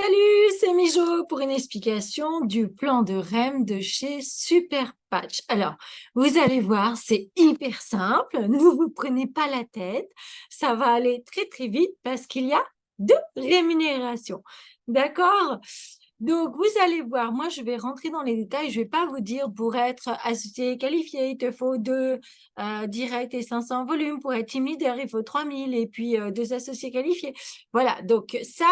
Salut, c'est Mijo pour une explication du plan de REM de chez Super Patch. Alors, vous allez voir, c'est hyper simple, ne vous prenez pas la tête, ça va aller très très vite parce qu'il y a deux rémunérations. D'accord? Donc, vous allez voir, moi je vais rentrer dans les détails, je ne vais pas vous dire pour être associé qualifié, il te faut deux directs et 500 volumes, pour être team leader, il faut 3000 et puis deux associés qualifiés. Voilà, donc ça,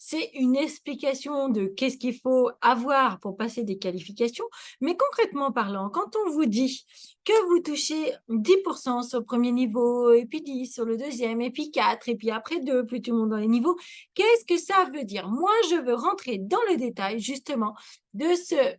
c'est une explication de qu'est-ce qu'il faut avoir pour passer des qualifications. Mais concrètement parlant, quand on vous dit que vous touchez 10% sur le premier niveau, et puis 10 sur le deuxième, et puis 4, et puis après 2, plus tout le monde dans les niveaux, qu'est-ce que ça veut dire? Moi, je veux rentrer dans le détail, justement, de ce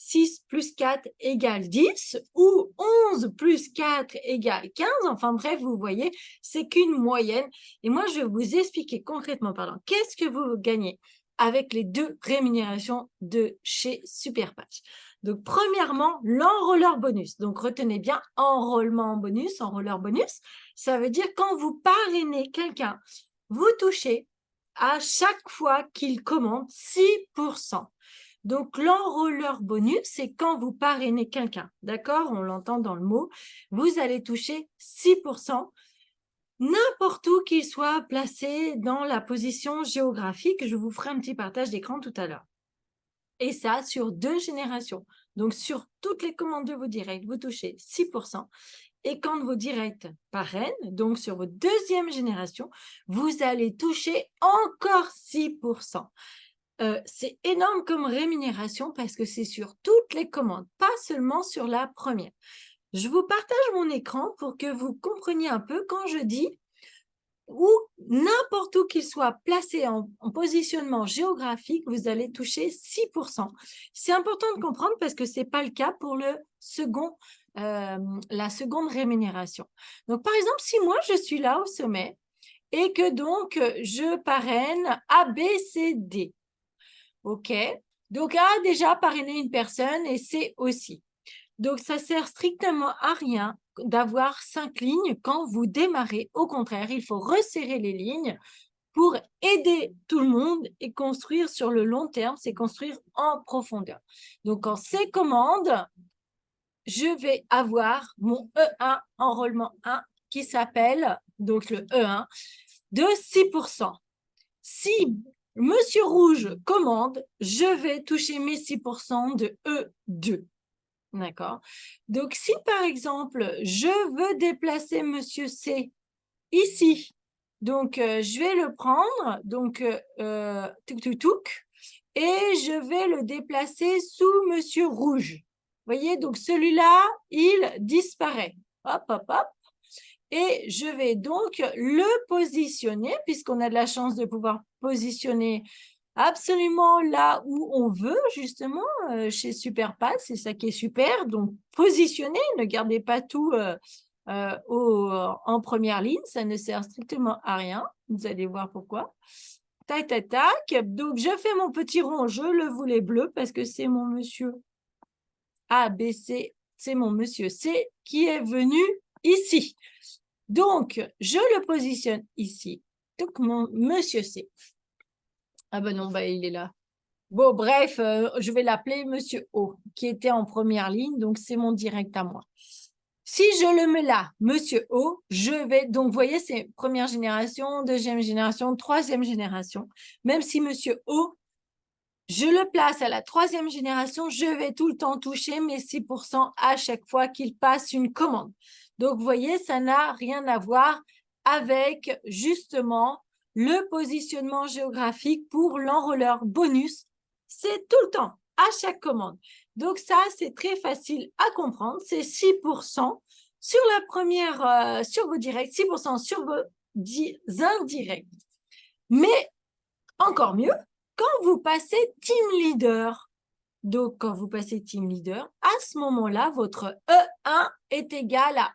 6 plus 4 égale 10 ou 11 plus 4 égale 15. Enfin bref, vous voyez, c'est qu'une moyenne. Et moi, je vais vous expliquer concrètement parlant, qu'est-ce que vous gagnez avec les deux rémunérations de chez Superpatch. Donc, premièrement, l'enrolleur bonus. Donc, retenez bien, enrôlement bonus, enrolleur bonus. Ça veut dire quand vous parrainez quelqu'un, vous touchez à chaque fois qu'il commande 6%. Donc, l'enrôleur bonus, c'est quand vous parrainez quelqu'un, d'accord? On l'entend dans le mot. Vous allez toucher 6%, n'importe où qu'il soit placé dans la position géographique. Je vous ferai un petit partage d'écran tout à l'heure. Et ça, sur 2 générations. Donc, sur toutes les commandes de vos directs, vous touchez 6%. Et quand vos directs parrainent, donc sur votre deuxième génération, vous allez toucher encore 6%. C'est énorme comme rémunération parce que c'est sur toutes les commandes, pas seulement sur la première. Je vous partage mon écran pour que vous compreniez un peu quand je dis ou n'importe où qu'il soit placé en positionnement géographique, vous allez toucher 6%. C'est important de comprendre parce que ce n'est pas le cas pour la seconde rémunération. Donc, par exemple, si moi, je suis là au sommet et que donc, je parraine A, B, C, D. OK? Donc, A a déjà parrainé une personne et C aussi. Donc, ça sert strictement à rien d'avoir 5 lignes quand vous démarrez. Au contraire, il faut resserrer les lignes pour aider tout le monde et construire sur le long terme, c'est construire en profondeur. Donc, en C commande, je vais avoir mon E1, enrôlement 1, qui s'appelle, donc le E1, de 6%. Si Monsieur Rouge commande, je vais toucher mes 6% de E2. D'accord? Donc, si par exemple, je veux déplacer Monsieur C ici, donc je vais le prendre, donc touc, et je vais le déplacer sous Monsieur Rouge. Vous voyez, donc celui-là, il disparaît. Hop, hop, hop. Et je vais donc le positionner, puisqu'on a de la chance de pouvoir positionner absolument là où on veut, justement, chez Superpass, c'est ça qui est super. Donc, positionnez, ne gardez pas tout en première ligne, ça ne sert strictement à rien. Vous allez voir pourquoi. Tac, tac, tac. Donc, je fais mon petit rond, je le voulais bleu parce que c'est mon monsieur A, B, C, c'est mon monsieur C qui est venu ici. Donc, je le positionne ici. Donc, mon monsieur C. Ah ben non, bah, il est là. Bon, bref, je vais l'appeler Monsieur O, qui était en première ligne, donc c'est mon direct à moi. Si je le mets là, Monsieur O, je vais, donc vous voyez, c'est première génération, deuxième génération, troisième génération. Même si Monsieur O, je le place à la troisième génération, je vais tout le temps toucher mes 6% à chaque fois qu'il passe une commande. Donc, vous voyez, ça n'a rien à voir avec justement le positionnement géographique pour l'enrôleur bonus. C'est tout le temps, à chaque commande. Donc, ça, c'est très facile à comprendre. C'est 6% sur la première, sur vos directs, 6% sur vos indirects. Mais encore mieux, quand vous passez team leader, donc quand vous passez team leader, à ce moment-là, votre E1 est égal à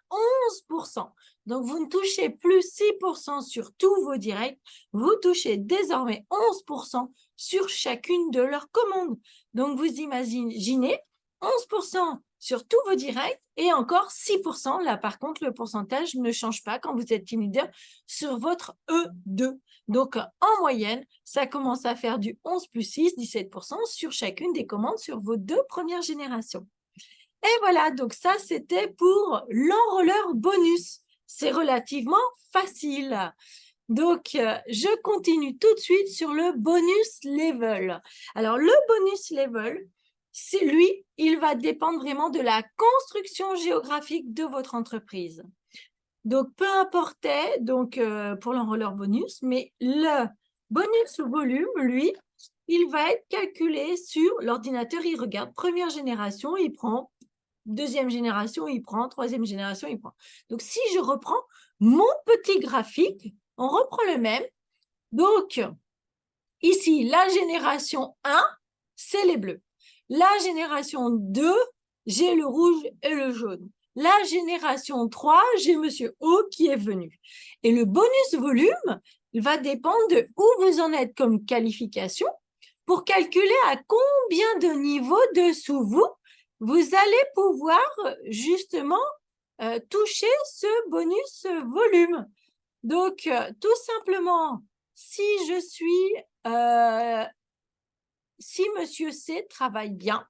11%. Donc, vous ne touchez plus 6% sur tous vos directs, vous touchez désormais 11% sur chacune de leurs commandes. Donc, vous imaginez 11% sur tous vos directs et encore 6%. Là, par contre, le pourcentage ne change pas quand vous êtes team leader sur votre E2. Donc, en moyenne, ça commence à faire du 11 plus 6, 17% sur chacune des commandes sur vos 2 premières générations. Et voilà, donc ça, c'était pour l'enrôleur bonus. C'est relativement facile. Donc, je continue tout de suite sur le bonus level. Alors, le bonus level, c'est lui, il va dépendre vraiment de la construction géographique de votre entreprise. Donc, peu importait donc, pour l'enrôleur bonus, mais le bonus volume, lui, il va être calculé sur l'ordinateur. Il regarde première génération, il prend, deuxième génération, il prend, troisième génération, il prend. Donc, si je reprends mon petit graphique, on reprend le même. Donc, ici, la génération 1, c'est les bleus. La génération 2, j'ai le rouge et le jaune. La génération 3, j'ai Monsieur O qui est venu. Et le bonus volume va dépendre de où vous en êtes comme qualification pour calculer à combien de niveaux dessous vous allez pouvoir justement toucher ce bonus volume. Donc, tout simplement, si Monsieur C travaille bien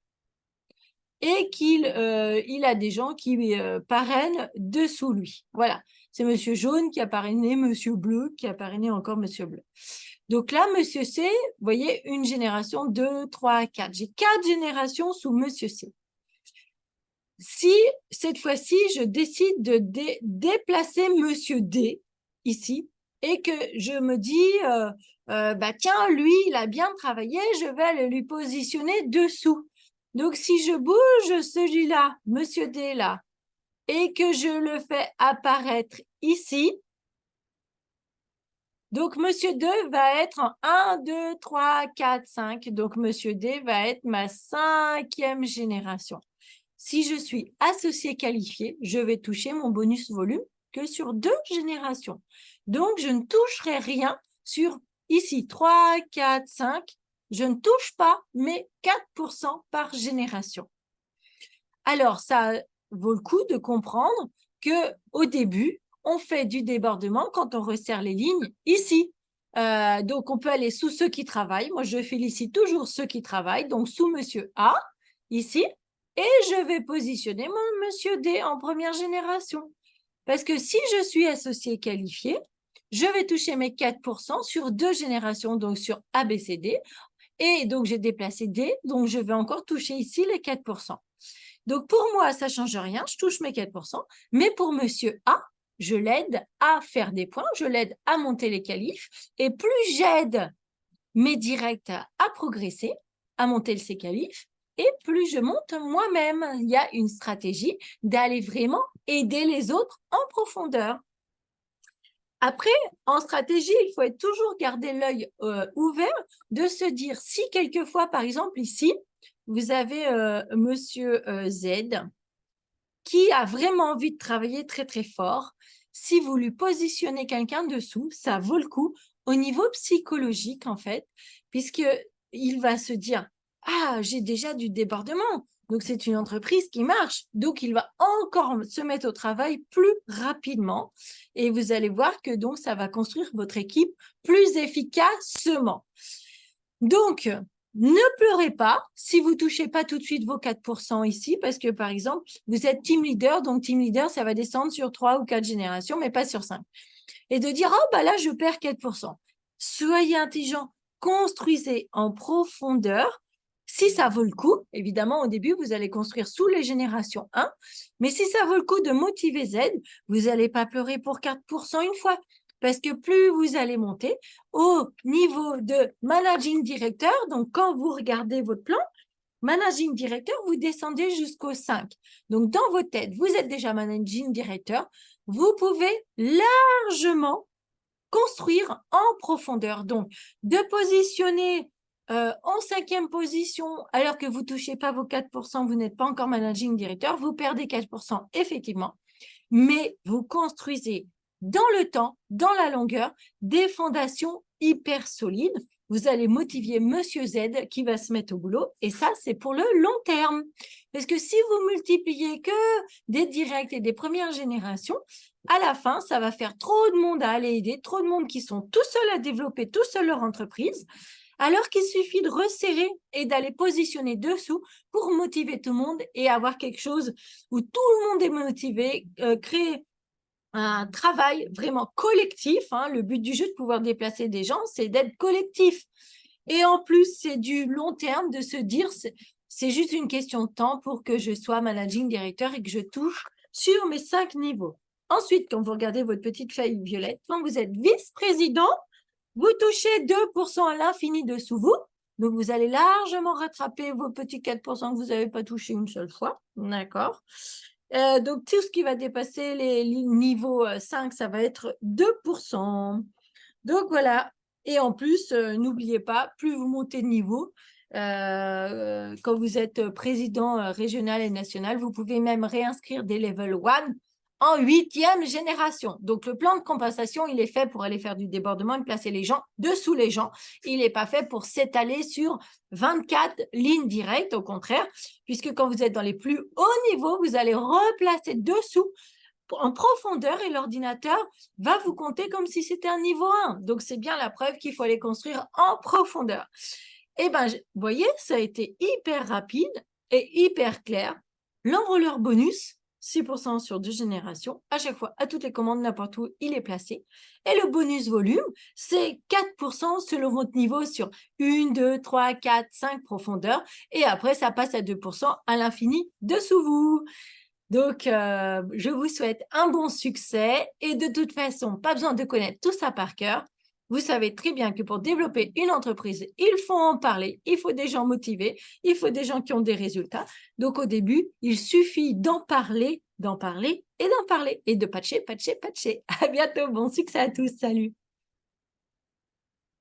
et qu'il a des gens qui parrainent dessous lui. Voilà, c'est Monsieur Jaune qui a parrainé Monsieur Bleu, qui a parrainé encore Monsieur Bleu. Donc là, Monsieur C, vous voyez, une génération, 2, 3, 4. J'ai 4 générations sous Monsieur C. Si, cette fois-ci, je décide de déplacer Monsieur D, ici, et que je me dis, tiens, lui, il a bien travaillé, je vais aller lui positionner dessous. Donc, si je bouge celui-là, Monsieur D, là, et que je le fais apparaître ici, donc Monsieur D va être en 1, 2, 3, 4, 5. Donc, Monsieur D va être ma 5e génération. Si je suis associé qualifié, je vais toucher mon bonus volume que sur 2 générations. Donc, je ne toucherai rien sur ici 3, 4, 5. Je ne touche pas mes 4% par génération. Alors, ça vaut le coup de comprendre qu'au début, on fait du débordement quand on resserre les lignes ici. Donc, on peut aller sous ceux qui travaillent. Moi, je félicite toujours ceux qui travaillent. Donc, sous Monsieur A, ici. Et je vais positionner mon Monsieur D en première génération. Parce que si je suis associé qualifié, je vais toucher mes 4% sur 2 générations, donc sur A, B, C, D. Et donc, j'ai déplacé D, donc je vais encore toucher ici les 4%. Donc, pour moi, ça ne change rien, je touche mes 4%. Mais pour Monsieur A, je l'aide à faire des points, je l'aide à monter les qualifs. Et plus j'aide mes directs à progresser, à monter ses qualifs, et plus je monte moi-même. Il y a une stratégie d'aller vraiment aider les autres en profondeur. Après, en stratégie, il faut toujours garder l'œil ouvert, de se dire si quelquefois, par exemple ici, vous avez Monsieur Z qui a vraiment envie de travailler très très fort. Si vous lui positionnez quelqu'un dessous, ça vaut le coup au niveau psychologique en fait, puisqu'il va se dire « Ah, j'ai déjà du débordement ». Donc, c'est une entreprise qui marche. Donc, il va encore se mettre au travail plus rapidement. Et vous allez voir que donc, ça va construire votre équipe plus efficacement. Donc, ne pleurez pas si vous ne touchez pas tout de suite vos 4% ici, parce que, par exemple, vous êtes team leader. Donc, team leader, ça va descendre sur 3 ou 4 générations, mais pas sur 5. Et de dire « Oh, bah là, je perds 4%. » Soyez intelligent, construisez en profondeur. Si ça vaut le coup, évidemment, au début, vous allez construire sous les générations 1, mais si ça vaut le coup de motiver Z, vous n'allez pas pleurer pour 4% une fois, parce que plus vous allez monter au niveau de Managing Director, donc quand vous regardez votre plan, Managing Director, vous descendez jusqu'au 5. Donc, dans votre tête, vous êtes déjà Managing Director, vous pouvez largement construire en profondeur. Donc, de positionner en 5e position, alors que vous ne touchez pas vos 4%, vous n'êtes pas encore Managing Director, vous perdez 4%, effectivement, mais vous construisez dans le temps, dans la longueur, des fondations hyper solides. Vous allez motiver Monsieur Z qui va se mettre au boulot, et ça, c'est pour le long terme. Parce que si vous multipliez que des directs et des premières générations, à la fin, ça va faire trop de monde à aller aider, trop de monde qui sont tout seuls à développer tout seul leur entreprise, alors qu'il suffit de resserrer et d'aller positionner dessous pour motiver tout le monde et avoir quelque chose où tout le monde est motivé, créer un travail vraiment collectif. Le but du jeu de pouvoir déplacer des gens, c'est d'être collectif. Et en plus, c'est du long terme de se dire, c'est juste une question de temps pour que je sois managing director et que je touche sur mes 5 niveaux. Ensuite, quand vous regardez votre petite feuille violette, quand vous êtes vice-président, vous touchez 2% à l'infini dessous vous. Donc, vous allez largement rattraper vos petits 4% que vous n'avez pas touché une seule fois. D'accord. Donc, tout ce qui va dépasser les niveaux 5, ça va être 2%. Donc, voilà. Et en plus, n'oubliez pas, plus vous montez de niveau, quand vous êtes président régional et national, vous pouvez même réinscrire des level 1 en 8e génération. Donc, le plan de compensation, il est fait pour aller faire du débordement et placer les gens dessous les gens. Il n'est pas fait pour s'étaler sur 24 lignes directes, au contraire, puisque quand vous êtes dans les plus hauts niveaux, vous allez replacer dessous en profondeur et l'ordinateur va vous compter comme si c'était un niveau 1. Donc, c'est bien la preuve qu'il faut aller construire en profondeur. Eh bien, vous voyez, ça a été hyper rapide et hyper clair. L'enrôleur bonus, 6% sur 2 générations, à chaque fois, à toutes les commandes, n'importe où, il est placé. Et le bonus volume, c'est 4% selon votre niveau sur 1, 2, 3, 4, 5 profondeurs. Et après, ça passe à 2% à l'infini dessous vous. Donc, je vous souhaite un bon succès et de toute façon, pas besoin de connaître tout ça par cœur. Vous savez très bien que pour développer une entreprise, il faut en parler, il faut des gens motivés, il faut des gens qui ont des résultats. Donc, au début, il suffit d'en parler, d'en parler et d'en parler et de patcher, patcher, patcher. À bientôt, bon succès à tous, salut.